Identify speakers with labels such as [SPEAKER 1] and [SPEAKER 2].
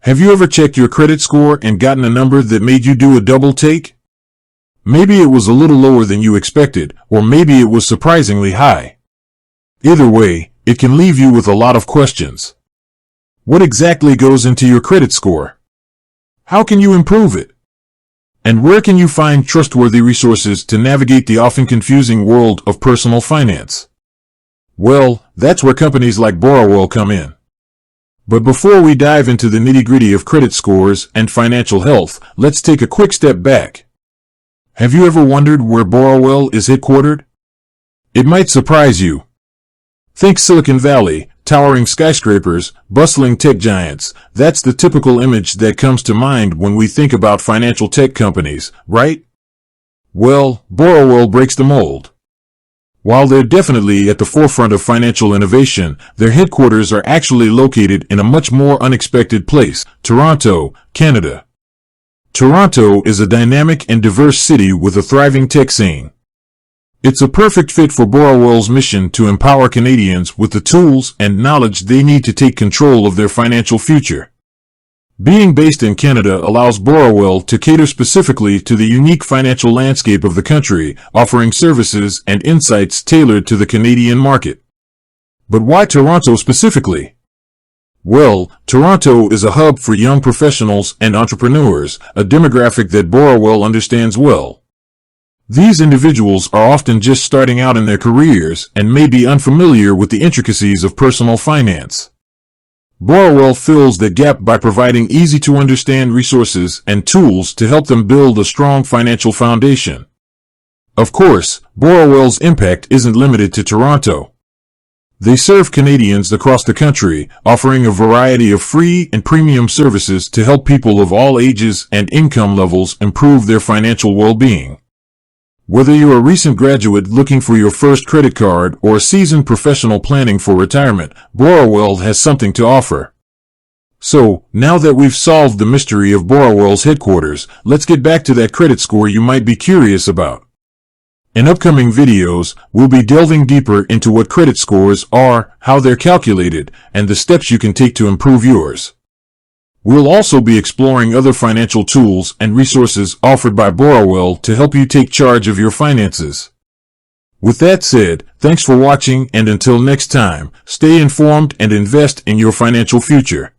[SPEAKER 1] Have you ever checked your credit score and gotten a number that made you do a double take? Maybe it was a little lower than you expected, or maybe it was surprisingly high. Either way, it can leave you with a lot of questions. What exactly goes into your credit score? How can you improve it? And where can you find trustworthy resources to navigate the often confusing world of personal finance? Well, that's where companies like Borrowell come in. But before we dive into the nitty-gritty of credit scores and financial health, let's take a quick step back. Have you ever wondered where Borrowell is headquartered? It might surprise you. Think Silicon Valley, towering skyscrapers, bustling tech giants. That's the typical image that comes to mind when we think about financial tech companies, right? Well, Borrowell breaks the mold. While they're definitely at the forefront of financial innovation, their headquarters are actually located in a much more unexpected place, Toronto, Canada. Toronto is a dynamic and diverse city with a thriving tech scene. It's a perfect fit for Borrowell's mission to empower Canadians with the tools and knowledge they need to take control of their financial future. Being based in Canada allows Borrowell to cater specifically to the unique financial landscape of the country, offering services and insights tailored to the Canadian market. But why Toronto specifically? Well, Toronto is a hub for young professionals and entrepreneurs, a demographic that Borrowell understands well. These individuals are often just starting out in their careers and may be unfamiliar with the intricacies of personal finance. Borrowell fills that gap by providing easy-to-understand resources and tools to help them build a strong financial foundation. Of course, Borrowell's impact isn't limited to Toronto. They serve Canadians across the country, offering a variety of free and premium services to help people of all ages and income levels improve their financial well-being. Whether you're a recent graduate looking for your first credit card or a seasoned professional planning for retirement, Borrowell has something to offer. So, now that we've solved the mystery of Borrowell's headquarters, let's get back to that credit score you might be curious about. In upcoming videos, we'll be delving deeper into what credit scores are, how they're calculated, and the steps you can take to improve yours. We'll also be exploring other financial tools and resources offered by Borrowell to help you take charge of your finances. With that said, thanks for watching, and until next time, stay informed and invest in your financial future.